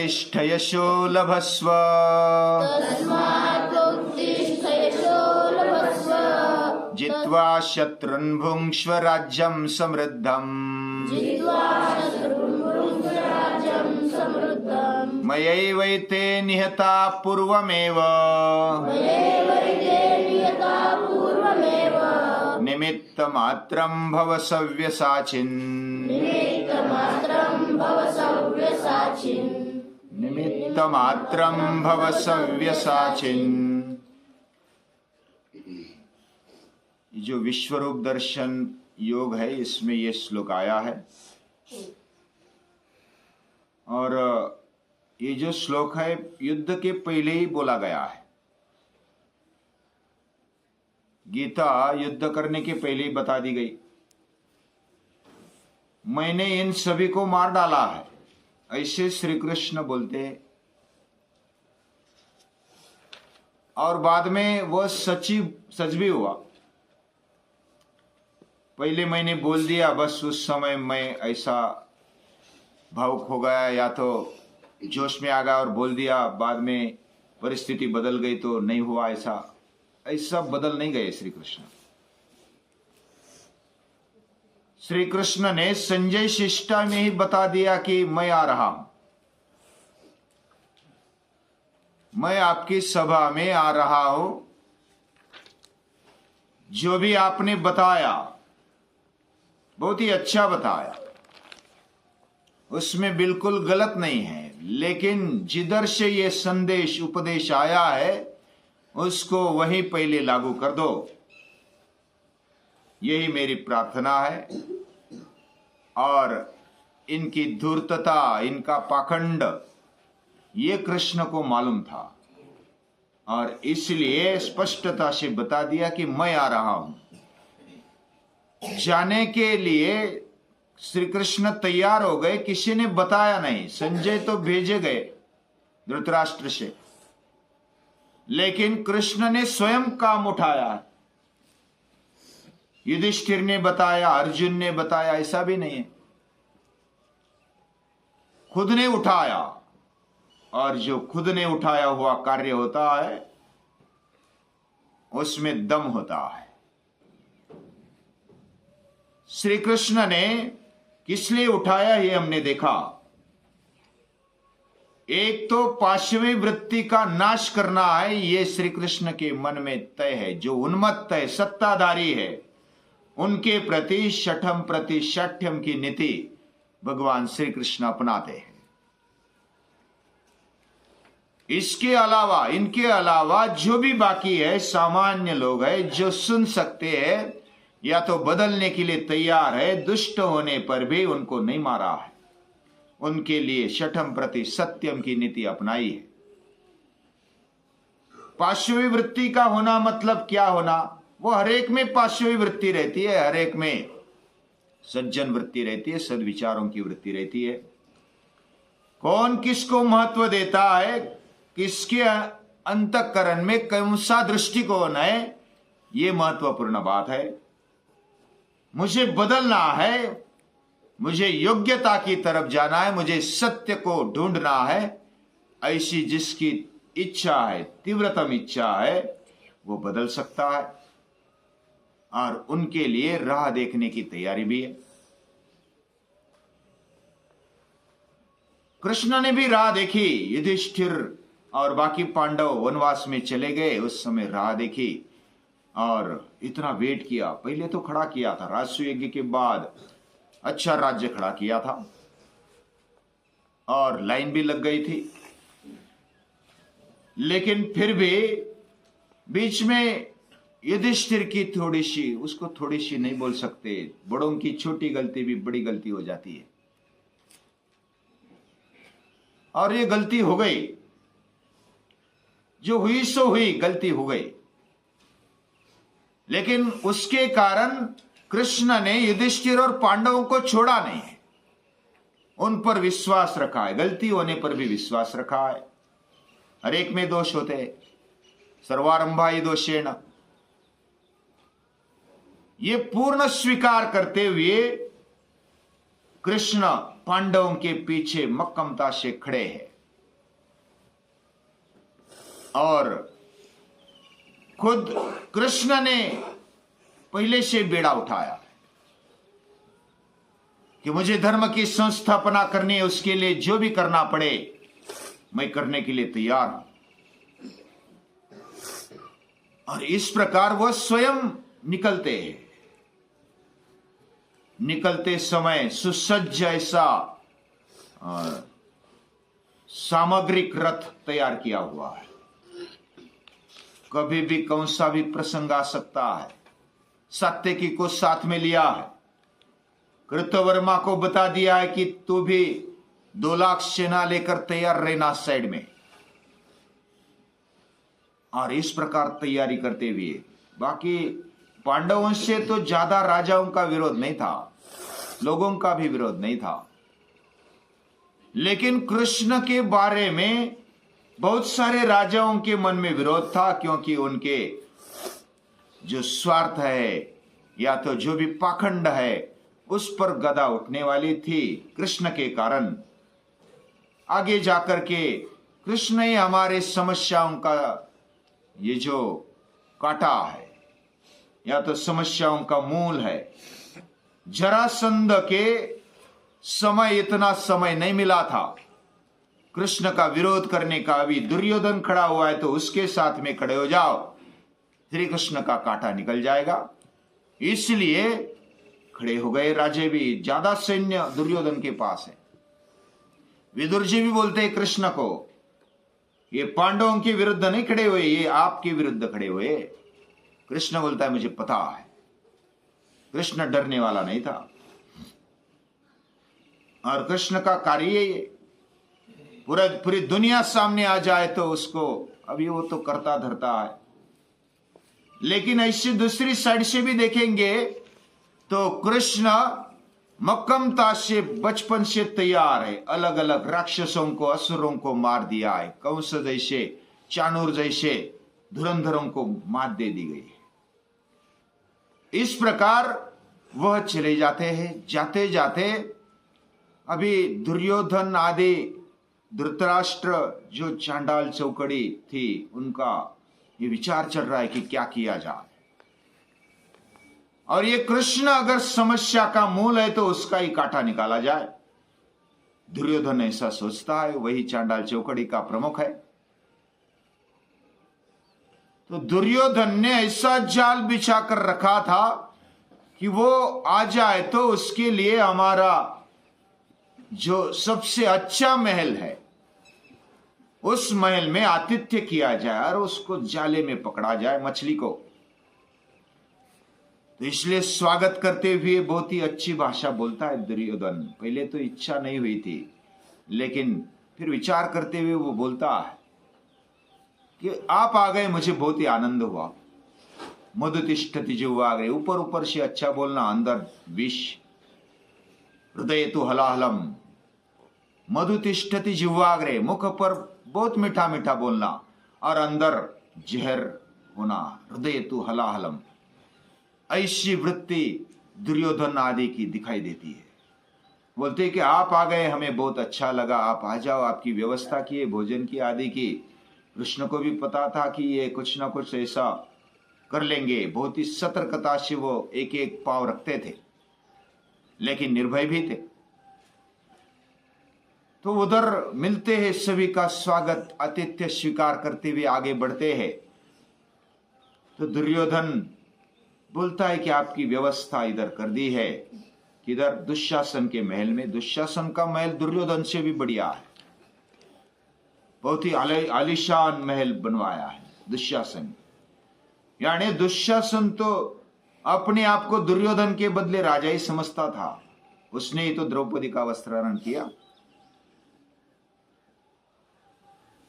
उत्तिष्ठ यशो लभस्व। जित्वा शत्रुन् भुङ्क्ष्व राज्यं समृद्धम्। मयैवैते निहता पूर्वमेव। निमित्तमात्रं भव सव्यसाचिन्। निमित्तमात्रं भव सव्यसाचिन्। जो विश्वरूप दर्शन योग है, इसमें ये श्लोक आया है। और ये जो श्लोक है युद्ध के पहले ही बोला गया है। गीता युद्ध करने के पहले ही बता दी गई, मैंने इन सभी को मार डाला है, ऐसे श्री कृष्ण बोलते हैं। और बाद में वह सच भी हुआ। पहले मैंने बोल दिया, बस उस समय मैं ऐसा भावुक हो गया या तो जोश में आ गया और बोल दिया, बाद में परिस्थिति बदल गई तो नहीं हुआ। ऐसा बदल नहीं गए श्री कृष्ण। श्री कृष्ण ने संजय शिष्टा में ही बता दिया कि मैं आ रहा हूं, मैं आपकी सभा में आ रहा हूं। जो भी आपने बताया बहुत ही अच्छा बताया, उसमें बिल्कुल गलत नहीं है, लेकिन जिधर से ये संदेश उपदेश आया है उसको वहीं पहले लागू कर दो, यही मेरी प्रार्थना है। और इनकी धूर्तता, इनका पाखंड, ये कृष्ण को मालूम था और इसलिए स्पष्टता से बता दिया कि मैं आ रहा हूं। जाने के लिए श्री कृष्ण तैयार हो गए, किसी ने बताया नहीं। संजय तो भेजे गए धृतराष्ट्र से, लेकिन कृष्ण ने स्वयं काम उठाया। युधिष्ठिर ने बताया, अर्जुन ने बताया, ऐसा भी नहीं है। खुद ने उठाया, और जो खुद ने उठाया हुआ कार्य होता है उसमें दम होता है। श्री कृष्ण ने किस लिए उठाया ये हमने देखा। एक तो पाशवी वृत्ति का नाश करना है, ये श्री कृष्ण के मन में तय है। जो उन्मत्त है, सत्ताधारी है, उनके प्रति शठम प्रति शाठ्यम की नीति भगवान श्री कृष्ण अपनाते हैं। इसके अलावा, इनके अलावा जो भी बाकी है, सामान्य लोग हैं जो सुन सकते हैं या तो बदलने के लिए तैयार है, दुष्ट होने पर भी उनको नहीं मारा है, उनके लिए शठम प्रति सत्यम की नीति अपनाई है। पाशवी वृत्ति का होना मतलब क्या होना? वो हरेक में पाशवी वृत्ति रहती है, हरेक में सज्जन वृत्ति रहती है, सद्विचारों की वृत्ति रहती है। कौन किसको महत्व देता है, किसके अंतःकरण में कौन सा दृष्टिकोण है, ये महत्वपूर्ण बात है। मुझे बदलना है, मुझे योग्यता की तरफ जाना है, मुझे सत्य को ढूंढना है, ऐसी जिसकी इच्छा है, तीव्रतम इच्छा है, वो बदल सकता है। और उनके लिए राह देखने की तैयारी भी है। कृष्ण ने भी राह देखी। युधिष्ठिर और बाकी पांडव वनवास में चले गए, उस समय राह देखी और इतना वेट किया। पहले तो खड़ा किया था, राजसूय यज्ञ के बाद अच्छा राज्य खड़ा किया था और लाइन भी लग गई थी, लेकिन फिर भी बीच में युधिष्ठिर की थोड़ी सी, उसको थोड़ी सी नहीं बोल सकते, बड़ों की छोटी गलती भी बड़ी गलती हो जाती है, और ये गलती हो गई। जो हुई सो हुई, गलती हो गई, लेकिन उसके कारण कृष्ण ने युधिष्ठिर और पांडवों को छोड़ा नहीं, उन पर विश्वास रखा है। गलती होने पर भी विश्वास रखा है। हर एक में दोष होते हैं, सर्वारंभा ही दोषेण। ये पूर्ण स्वीकार करते हुए कृष्ण पांडवों के पीछे मक्कमता से खड़े हैं। और खुद कृष्ण ने पहले से बेड़ा उठाया कि मुझे धर्म की संस्थापना करनी है, उसके लिए जो भी करना पड़े मैं करने के लिए तैयार हूं। और इस प्रकार वह स्वयं निकलते हैं। निकलते समय सुसज्ज ऐसा सामग्रिक रथ तैयार किया हुआ है। कभी भी कौन सा भी प्रसंग आ सकता है। सात्यकी को साथ में लिया है। कृतवर्मा को बता दिया है कि तू भी 2 लाख सेना लेकर तैयार रहना साइड में। और इस प्रकार तैयारी करते हुए, बाकी पांडवों से तो ज्यादा राजाओं का विरोध नहीं था, लोगों का भी विरोध नहीं था, लेकिन कृष्ण के बारे में बहुत सारे राजाओं के मन में विरोध था, क्योंकि उनके जो स्वार्थ है या तो जो भी पाखंड है उस पर गदा उठने वाली थी कृष्ण के कारण। आगे जाकर के कृष्ण ही हमारे समस्याओं का ये जो काटा है या तो समस्याओं का मूल है। जरासंध के समय इतना समय नहीं मिला था कृष्ण का विरोध करने का। अभी दुर्योधन खड़ा हुआ है तो उसके साथ में खड़े हो जाओ, श्री कृष्ण का कांटा निकल जाएगा। इसलिए खड़े हो गए राजे भी। ज्यादा सैन्य दुर्योधन के पास है। विदुर जी भी बोलते हैं कृष्ण को, ये पांडवों के विरुद्ध नहीं खड़े हुए, ये आपके विरुद्ध खड़े हुए। कृष्ण बोलता है मुझे पता है। कृष्ण डरने वाला नहीं था। और कृष्ण का कार्य ये पूरी दुनिया सामने आ जाए तो उसको अभी वो तो करता धरता है। लेकिन ऐसे दूसरी साइड से भी देखेंगे तो कृष्ण मक्कमता से बचपन से तैयार है। अलग अलग राक्षसों को, असुरों को मार दिया है। कंस जैसे, चाणूर जैसे धुरंधरों को मात दे दी गई है। इस प्रकार वह चले जाते हैं। जाते जाते अभी दुर्योधन आदि, धृतराष्ट्र जो चांडाल चौकड़ी थी, उनका ये विचार चल रहा है कि क्या किया जाए। और ये कृष्ण अगर समस्या का मूल है तो उसका ही कांटा निकाला जाए। दुर्योधन ऐसा सोचता है, वही चांडाल चौकड़ी का प्रमुख है। तो दुर्योधन ने ऐसा जाल बिछा कर रखा था कि वो आ जाए तो उसके लिए हमारा जो सबसे अच्छा महल है उस महल में आतिथ्य किया जाए और उसको जाले में पकड़ा जाए, मछली को। तो इसलिए स्वागत करते हुए बहुत ही अच्छी भाषा बोलता है दुर्योधन। पहले तो इच्छा नहीं हुई थी, लेकिन फिर विचार करते हुए वो बोलता है कि आप आ गए, मुझे बहुत ही आनंद हुआ। मधुतिष्ठति जिह्वाग्रे, ऊपर ऊपर से अच्छा बोलना, अंदर विष। हृदय तो हलाहलम, मधुतिष्ठति जिह्वाग्रे, मुख पर बहुत मीठा मीठा बोलना और अंदर जहर होना। हृदय तो हलाहलम, ऐसी वृत्ति दुर्योधन आदि की दिखाई देती है। बोलते कि आप आ गए, हमें बहुत अच्छा लगा, आप आ जाओ, आपकी व्यवस्था की, भोजन की आदि की। कृष्ण को भी पता था कि ये कुछ ना कुछ ऐसा कर लेंगे। बहुत ही सतर्कता से वो एक एक पांव रखते थे, लेकिन निर्भय भी थे। तो उधर मिलते हैं, सभी का स्वागत आतिथ्य स्वीकार करते हुए आगे बढ़ते हैं। तो दुर्योधन बोलता है कि आपकी व्यवस्था इधर कर दी है। किधर? दुशासन के महल में। दुशासन का महल दुर्योधन से भी बढ़िया है। बहुत ही आलीशान महल बनवाया है दुशासन। यानी दुशासन तो अपने आप को दुर्योधन के बदले राजा ही समझता था। उसने ही तो द्रौपदी का वस्त्राहरण किया।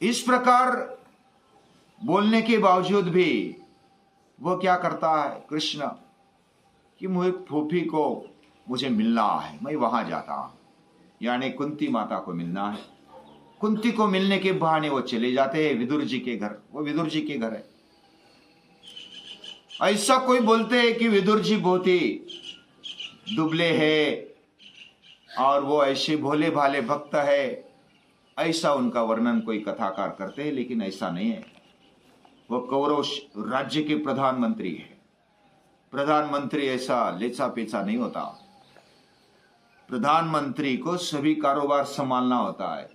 इस प्रकार बोलने के बावजूद भी वो क्या करता है कृष्ण कि मुझे फूफी को मुझे मिलना है, मैं वहां जाता हूं। यानी कुंती माता को मिलना है। कुंती को मिलने के बहाने वो चले जाते हैं विदुर जी के घर। वो विदुर जी के घर है। ऐसा कोई बोलते हैं कि विदुर जी बहुत ही दुबले है और वो ऐसे भोले भाले भक्त है, ऐसा उनका वर्णन कोई कथाकार करते हैं, लेकिन ऐसा नहीं है। वह कौरव राज्य के प्रधानमंत्री है। प्रधानमंत्री ऐसा लेचा पेचा नहीं होता। प्रधानमंत्री को सभी कारोबार संभालना होता है।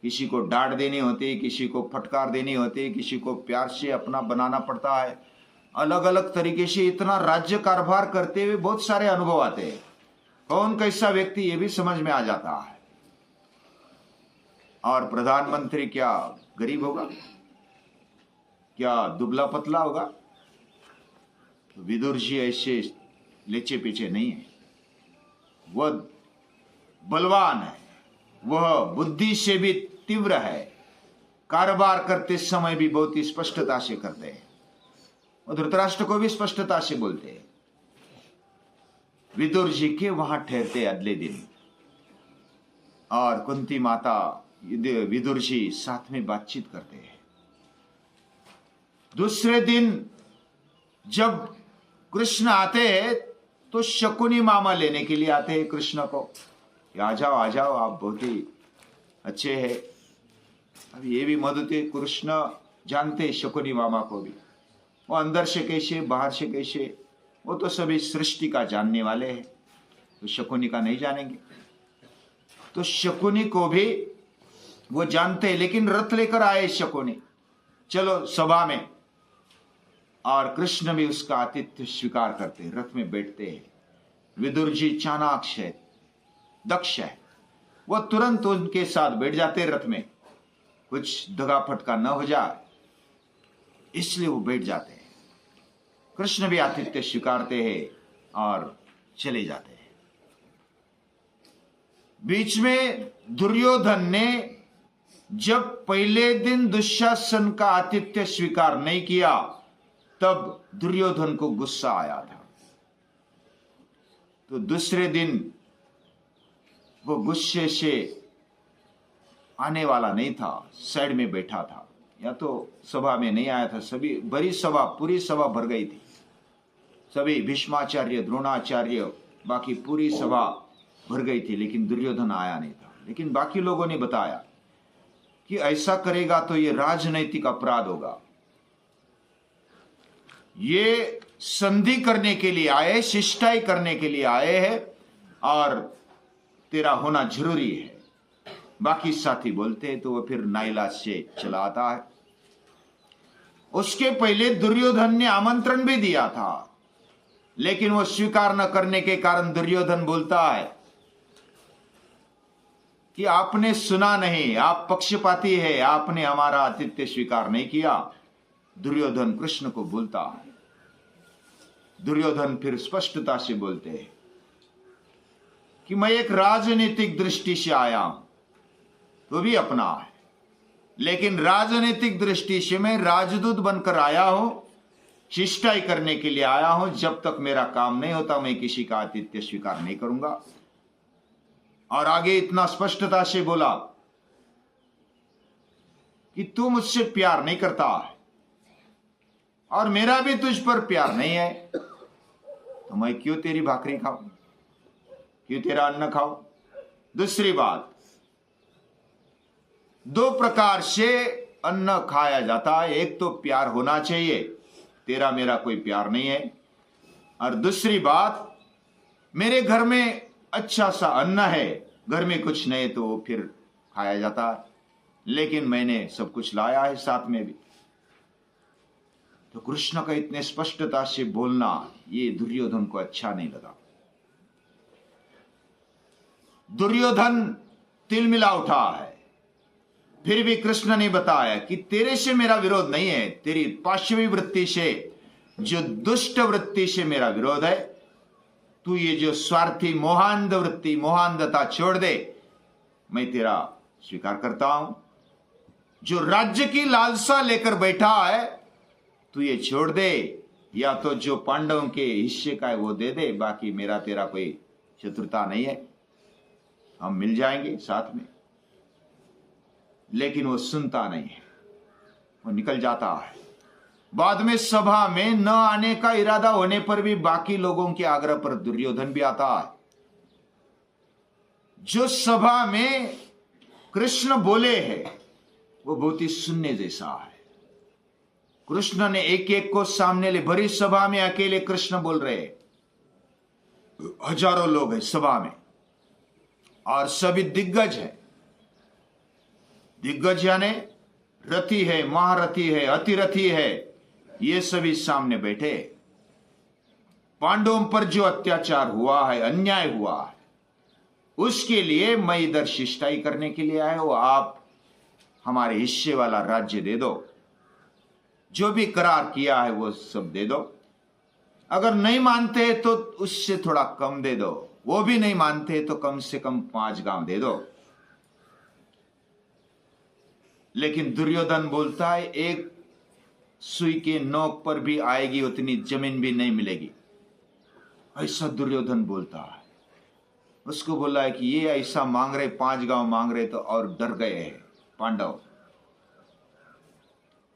किसी को डांट देनी होती है, किसी को फटकार देनी होती है, किसी को प्यार से अपना बनाना पड़ता है। अलग अलग तरीके से इतना राज्य कारभार करते हुए बहुत सारे अनुभव आते हैं। कौन कैसा व्यक्ति ये भी समझ में आ जाता है। और प्रधानमंत्री क्या गरीब होगा, क्या दुबला पतला होगा? विदुर जी ऐसे लेचे पीछे नहीं है। वह बलवान है, वह बुद्धि से भी तीव्र है, कारोबार करते समय भी बहुत ही स्पष्टता से करते हैं। और धृतराष्ट्र को भी स्पष्टता से बोलते हैं। विदुर जी के वहां ठहरते अगले दिन, और कुंती माता विदुर जी साथ में बातचीत करते हैं। दूसरे दिन जब कृष्ण आते हैं तो शकुनी मामा लेने के लिए आते हैं कृष्ण को। आ जाओ, आप बहुत ही अच्छे हैं। अब ये भी मधुते कृष्ण जानते शकुनी मामा को भी। वो अंदर से कैसे, बाहर से कैसे, वो तो सभी सृष्टि का जानने वाले हैं, तो शकुनी का नहीं जानेंगे? तो शकुनी को भी वो जानते हैं, लेकिन रथ लेकर आए शकुनी, चलो सभा में। और कृष्ण भी उसका आतिथ्य स्वीकार करते हैं, रथ में बैठते हैं। विदुर जी चाणाक्ष है, दक्ष है, वो तुरंत उनके साथ बैठ जाते हैं रथ में, कुछ दगा फटका न हो जाए इसलिए वो बैठ जाते हैं। कृष्ण भी आतिथ्य स्वीकारते हैं और चले जाते हैं। बीच में दुर्योधन ने जब पहले दिन दुशासन का आतिथ्य स्वीकार नहीं किया, तब दुर्योधन को गुस्सा आया था। तो दूसरे दिन वो गुस्से से आने वाला नहीं था, साइड में बैठा था, या तो सभा में नहीं आया था। सभी बड़ी सभा, पूरी सभा भर गई थी। सभी भीष्माचार्य, द्रोणाचार्य, बाकी पूरी सभा भर गई थी, लेकिन दुर्योधन आया नहीं था। लेकिन बाकी लोगों ने बताया कि ऐसा करेगा तो ये राजनैतिक अपराध होगा। ये संधि करने के लिए आए, शिष्टाई करने के लिए आए हैं, और तेरा होना जरूरी है। बाकी साथी बोलते हैं तो वो फिर नाइलाज से चला आता है। उसके पहले दुर्योधन ने आमंत्रण भी दिया था, लेकिन वो स्वीकार न करने के कारण दुर्योधन बोलता है कि आपने सुना नहीं, आप पक्षपाती है, आपने हमारा आतिथ्य स्वीकार नहीं किया। दुर्योधन कृष्ण को बोलता है। दुर्योधन फिर स्पष्टता से बोलते हैं कि मैं एक राजनीतिक दृष्टि से आया हूं, तो भी अपना है, लेकिन राजनीतिक दृष्टि से मैं राजदूत बनकर आया हूं, शिष्टाई करने के लिए आया हूं। जब तक मेरा काम नहीं होता मैं किसी का आतिथ्य स्वीकार नहीं करूंगा। और आगे इतना स्पष्टता से बोला कि तू मुझसे प्यार नहीं करता है और मेरा भी तुझ पर प्यार नहीं है, तो मैं क्यों तेरी भाकरी खाऊं, क्यों तेरा अन्न खाऊं? दूसरी बात, दो प्रकार से अन्न खाया जाता है। एक तो प्यार होना चाहिए, तेरा मेरा कोई प्यार नहीं है। और दूसरी बात, मेरे घर में अच्छा सा अन्न है, घर में कुछ नहीं तो वो फिर खाया जाता है, लेकिन मैंने सब कुछ लाया है साथ में भी। तो कृष्ण का इतने स्पष्टता से बोलना ये दुर्योधन को अच्छा नहीं लगा। दुर्योधन तिलमिला उठा है। फिर भी कृष्ण ने बताया कि तेरे से मेरा विरोध नहीं है, तेरी पाशवी वृत्ति से, जो दुष्ट वृत्ति से मेरा विरोध है। तू ये जो स्वार्थी मोहांध वृत्ति, मोहांधता छोड़ दे, मैं तेरा स्वीकार करता हूं। जो राज्य की लालसा लेकर बैठा है तू ये छोड़ दे, या तो जो पांडवों के हिस्से का है वो दे दे, बाकी मेरा तेरा कोई शत्रुता नहीं है, हम मिल जाएंगे साथ में। लेकिन वो सुनता नहीं है, वो निकल जाता है। बाद में सभा में न आने का इरादा होने पर भी बाकी लोगों के आग्रह पर दुर्योधन भी आता है। जो सभा में कृष्ण बोले हैं वो बहुत ही सुनने जैसा है। कृष्ण ने एक एक को सामने ले, भरी सभा में अकेले कृष्ण बोल रहे, हजारों लोग हैं सभा में और सभी दिग्गज है। दिग्गज यानी रथी है, महारथी है, अतिरथी है, ये सभी सामने बैठे। पांडवों पर जो अत्याचार हुआ है, अन्याय हुआ है, उसके लिए मैं इधर शिष्टाई करने के लिए आया हूं। आप हमारे हिस्से वाला राज्य दे दो, जो भी करार किया है वो सब दे दो। अगर नहीं मानते तो उससे थोड़ा कम दे दो, वो भी नहीं मानते तो कम से कम 5 गांव दे दो। लेकिन दुर्योधन बोलता है एक सुई के नोक पर भी आएगी उतनी जमीन भी नहीं मिलेगी, ऐसा दुर्योधन बोलता है। उसको बोला है कि ये ऐसा मांग रहे, 5 गांव मांग रहे, तो और डर गए हैं पांडव,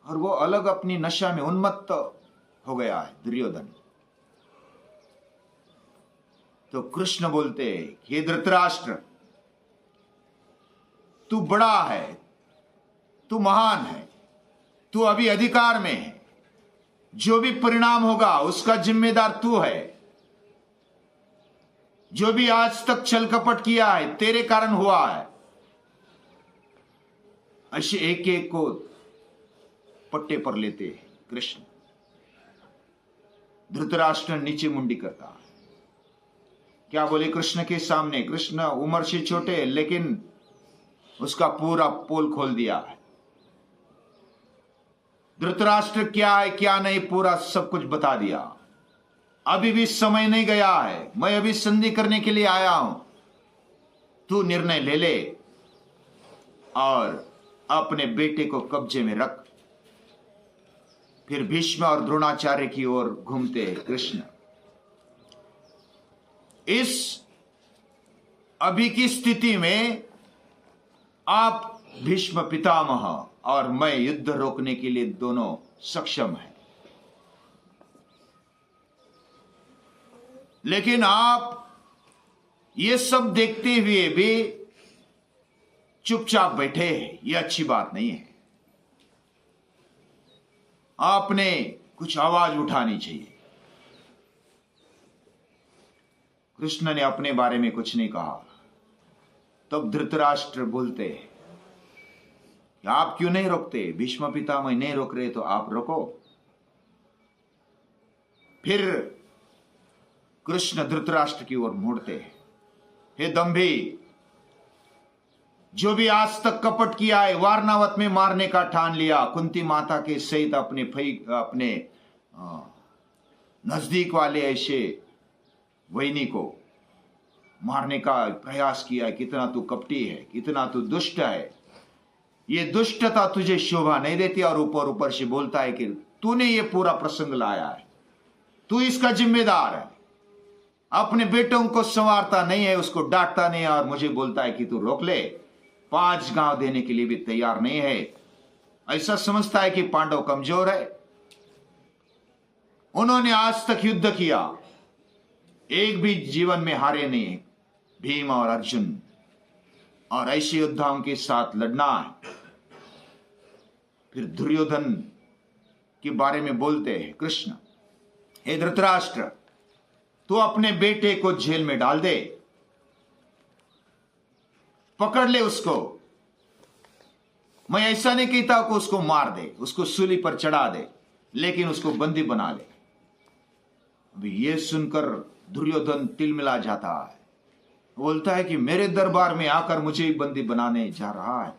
और वो अलग अपनी नशा में उन्मत्त हो गया है दुर्योधन। तो कृष्ण बोलते हैं हे धृतराष्ट्र, तू बड़ा है, तू महान है, तू अभी अधिकार में है, जो भी परिणाम होगा उसका जिम्मेदार तू है। जो भी आज तक छल कपट किया है तेरे कारण हुआ है। ऐसे एक एक को पट्टे पर लेते हैं कृष्ण। धृतराष्ट्र नीचे मुंडी करता है। क्या बोले कृष्ण के सामने? कृष्ण उम्र से छोटे, लेकिन उसका पूरा पोल खोल दिया है। धृतराष्ट्र क्या है क्या नहीं पूरा सब कुछ बता दिया। अभी भी समय नहीं गया है, मैं अभी संधि करने के लिए आया हूं। तू निर्णय ले ले और अपने बेटे को कब्जे में रख। फिर भीष्म और द्रोणाचार्य की ओर घूमते कृष्ण। इस अभी की स्थिति में आप भीष्म पितामह और मैं युद्ध रोकने के लिए दोनों सक्षम हैं, लेकिन आप ये सब देखते हुए भी चुपचाप बैठे हैं, ये अच्छी बात नहीं है। आपने कुछ आवाज उठानी चाहिए। कृष्ण ने अपने बारे में कुछ नहीं कहा। तब धृतराष्ट्र बोलते हैं आप क्यों नहीं रोकते? भीष्म पितामह नहीं रोक रहे तो आप रोको। फिर कृष्ण धृतराष्ट्र की ओर मुड़ते हैं, हे दंभी, जो भी आज तक कपट किया है, वारनावत में मारने का ठान लिया, कुंती माता के सहित अपने नजदीक वाले ऐसे वैनी को मारने का प्रयास किया है, कितना तू कपटी है, कितना तू दुष्ट है। ये दुष्टता तुझे शोभा नहीं देती। और ऊपर ऊपर से बोलता है कि तूने ये पूरा प्रसंग लाया है, तू इसका जिम्मेदार है। अपने बेटों को संवारता नहीं है, उसको डांटता नहीं है, और मुझे बोलता है कि तू रोक ले। 5 गांव देने के लिए भी तैयार नहीं है। ऐसा समझता है कि पांडव कमजोर है। उन्होंने आज तक युद्ध किया, एक भी जीवन में हारे नहीं, भीम और अर्जुन, और ऐसे योद्धाओं के साथ लड़ना है। फिर दुर्योधन के बारे में बोलते हैं कृष्ण, हे धृतराष्ट्र, तू अपने बेटे को जेल में डाल दे, पकड़ ले उसको। मैं ऐसा नहीं कहता कि उसको मार दे, उसको सूली पर चढ़ा दे, लेकिन उसको बंदी बना ले। अभी ये सुनकर दुर्योधन तिलमिला जाता है, बोलता है कि मेरे दरबार में आकर मुझे ही बंदी बनाने जा रहा है।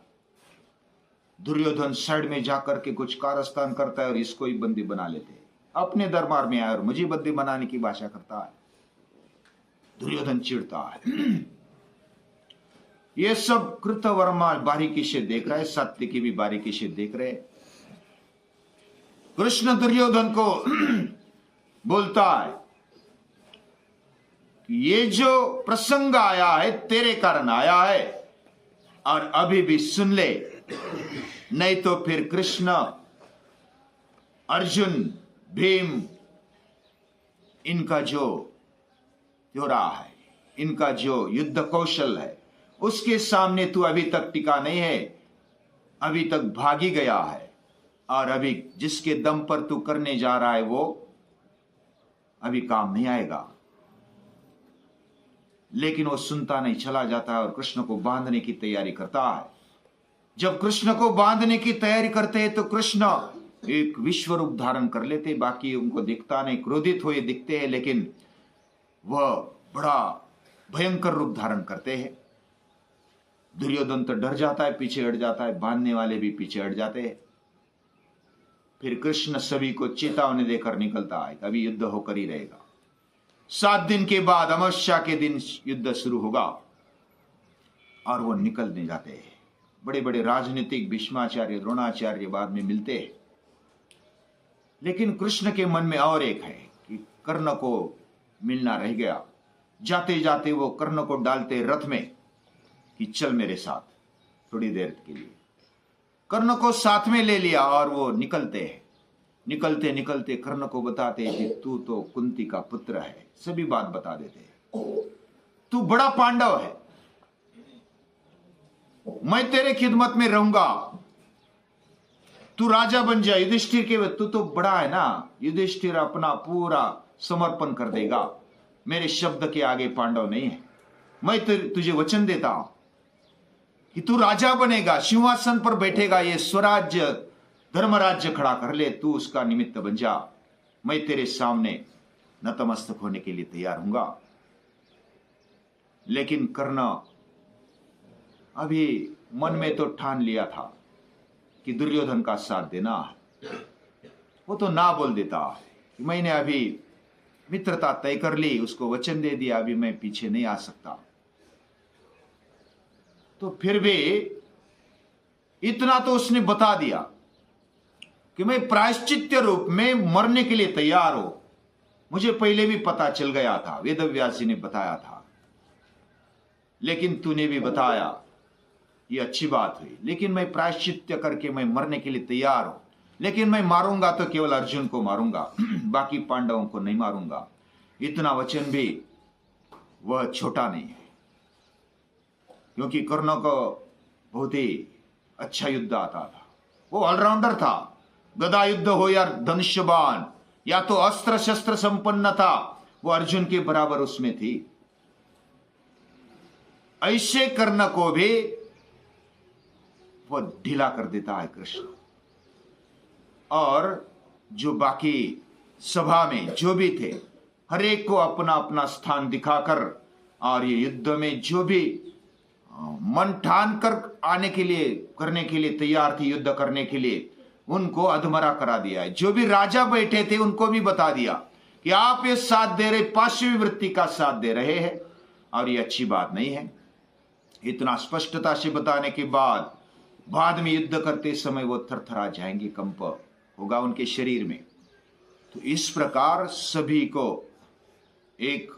दुर्योधन साइड में जाकर के कुछ कारस्तान करता है और इसको ही बंदी बना लेते हैं। अपने दरबार में आया और मुझे बंदी बनाने की भाषा करता है। दुर्योधन चिढ़ता है। ये सब कृतवर्मा बारीकी से देख रहा है, सात्विकी भी बारीकी से देख रहे। कृष्ण दुर्योधन को बोलता है ये जो प्रसंग आया है तेरे कारण आया है, और अभी भी सुन ले, नहीं तो फिर कृष्ण, अर्जुन, भीम, इनका जो रहा है, इनका जो युद्ध कौशल है, उसके सामने तू अभी तक टिका नहीं है, अभी तक भागी गया है। और अभी जिसके दम पर तू करने जा रहा है वो अभी काम नहीं आएगा। लेकिन वो सुनता नहीं, चला जाता है और कृष्ण को बांधने की तैयारी करता है। जब कृष्ण को बांधने की तैयारी करते हैं तो कृष्ण एक विश्व रूप धारण कर लेते, बाकी उनको दिखता नहीं, क्रोधित हुए दिखते हैं, लेकिन वह बड़ा भयंकर रूप धारण करते हैं। दुर्योधन तो डर जाता है, पीछे हट जाता है, बांधने वाले भी पीछे हट जाते हैं। फिर कृष्ण सभी को चेतावनी देकर निकलता है, अभी युद्ध होकर ही रहेगा। 7 दिन के बाद अमावस्या के दिन युद्ध शुरू होगा और वो निकलने जाते हैं। बड़े बड़े राजनीतिक भीष्माचार्य, द्रोणाचार्य बाद में मिलते हैं, लेकिन कृष्ण के मन में और एक है कि कर्ण को मिलना रह गया। जाते जाते वो कर्ण को डालते रथ में कि चल मेरे साथ थोड़ी देर के लिए। कर्ण को साथ में ले लिया और वो निकलते हैं। निकलते निकलते कर्ण को बताते कि तू तो कुंती का पुत्र है, सभी बात बता देते हैं। तू बड़ा पांडव है, मैं तेरे खिदमत में रहूंगा, तू राजा बन जा। युधिष्ठिर के तू तो बड़ा है ना, युधिष्ठिर अपना पूरा समर्पण कर देगा, मेरे शब्द के आगे पांडव नहीं है। मैं तुझे वचन देता हूं कि तू राजा बनेगा, सिंहासन पर बैठेगा, ये स्वराज्य धर्मराज्य खड़ा कर ले, तू उसका निमित्त बन जा, मैं तेरे सामने नतमस्तक होने के लिए तैयार हूंगा। लेकिन कर्ण अभी मन में तो ठान लिया था कि दुर्योधन का साथ देना, वो तो ना बोल देता कि मैंने अभी मित्रता तय कर ली, उसको वचन दे दिया, अभी मैं पीछे नहीं आ सकता। तो फिर भी इतना तो उसने बता दिया कि मैं प्रायश्चित्य रूप में मरने के लिए तैयार हूं। मुझे पहले भी पता चल गया था, वेदव्यास जी ने बताया था, लेकिन तूने भी बताया, ये अच्छी बात हुई। लेकिन मैं प्रायश्चित्य करके मैं मरने के लिए तैयार हूं, लेकिन मैं मारूंगा तो केवल अर्जुन को मारूंगा, बाकी पांडवों को नहीं मारूंगा। इतना वचन भी वह छोटा नहीं है, क्योंकि कर्ण को बहुत ही अच्छा युद्ध आता था, वो ऑलराउंडर था। गदा युद्ध हो या धनुष्यबाण या तो अस्त्र शस्त्र संपन्न था, वो अर्जुन के बराबर उसमें थी। ऐसे कर्ण को भी वो ढीला कर देता है कृष्ण। और जो बाकी सभा में जो भी थे, हर एक को अपना अपना स्थान दिखाकर और ये युद्ध में जो भी मन ठान कर आने के लिए करने के लिए तैयार थी, युद्ध करने के लिए, उनको अधमरा करा दिया है। जो भी राजा बैठे थे उनको भी बता दिया कि आप ये साथ दे रहे, पांचवी वृत्ति का साथ दे रहे हैं और ये अच्छी बात नहीं है। इतना स्पष्टता से बताने के बाद में युद्ध करते समय वो थरथरा जाएंगे, कंप होगा उनके शरीर में। तो इस प्रकार सभी को एक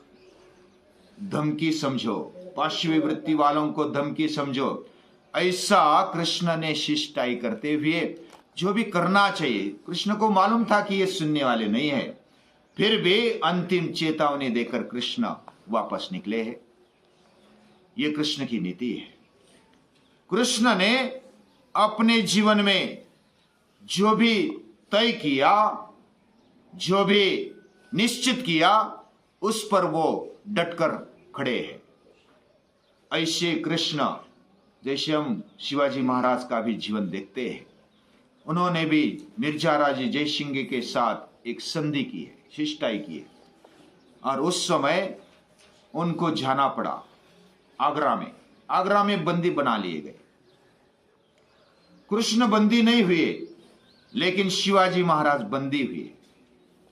धमकी समझो, पांचवी वृत्ति वालों को धमकी समझो। ऐसा कृष्ण ने शिष्टाई करते हुए जो भी करना चाहिए, कृष्ण को मालूम था कि ये सुनने वाले नहीं है, फिर भी अंतिम चेतावनी देकर कृष्ण वापस निकले हैं। ये कृष्ण की नीति है। कृष्ण ने अपने जीवन में जो भी तय किया, जो भी निश्चित किया, उस पर वो डटकर खड़े हैं। ऐसे कृष्ण जैसे हम शिवाजी महाराज का भी जीवन देखते हैं, उन्होंने भी मिर्जा राजे जयसिंह के साथ एक संधि की है, शिष्टाई की है, और उस समय उनको जाना पड़ा आगरा में बंदी बना लिए गए। कृष्ण बंदी नहीं हुए, लेकिन शिवाजी महाराज बंदी हुए।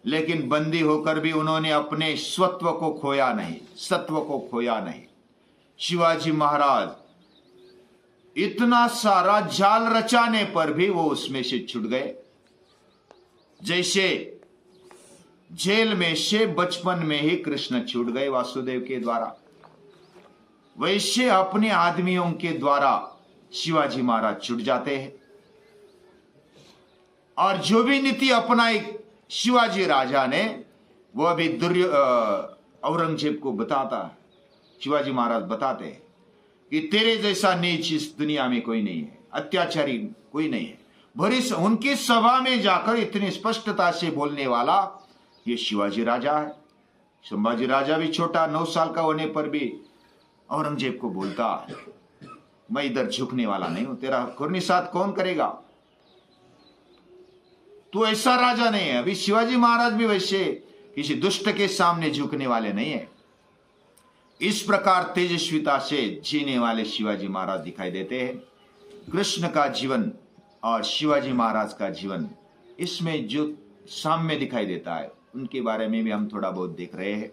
लेकिन बंदी होकर भी उन्होंने अपने स्वत्व को खोया नहीं, सत्व को खोया नहीं। शिवाजी महाराज इतना सारा जाल रचाने पर भी वो उसमें से छूट गए। जैसे जेल में से बचपन में ही कृष्ण छूट गए वासुदेव के द्वारा, वैसे अपने आदमियों के द्वारा शिवाजी महाराज छूट जाते हैं। और जो भी नीति अपनाई शिवाजी राजा ने, वह भी औरंगजेब को बताता है। शिवाजी महाराज बताते हैं कि तेरे जैसा नीच इस दुनिया में कोई नहीं है, अत्याचारी कोई नहीं है। उनकी सभा में जाकर इतनी स्पष्टता से बोलने वाला ये शिवाजी राजा है। संभाजी राजा भी छोटा, 9 साल का होने पर भी औरंगजेब को बोलता, मैं इधर झुकने वाला नहीं हूं, तेरा कुर्निसात कौन करेगा, तू ऐसा राजा नहीं है। अभी शिवाजी महाराज भी वैसे किसी दुष्ट के सामने झुकने वाले नहीं है। इस प्रकार तेजस्विता से जीने वाले शिवाजी महाराज दिखाई देते हैं। कृष्ण का जीवन और शिवाजी महाराज का जीवन, इसमें जो साम्य दिखाई देता है, उनके बारे में भी हम थोड़ा बहुत देख रहे हैं।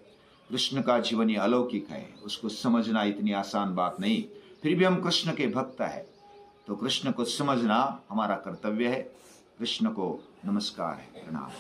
कृष्ण का जीवन ये अलौकिक है, उसको समझना इतनी आसान बात नहीं। फिर भी हम कृष्ण के भक्त हैं, तो कृष्ण को समझना हमारा कर्तव्य है। कृष्ण को नमस्कार है, प्रणाम।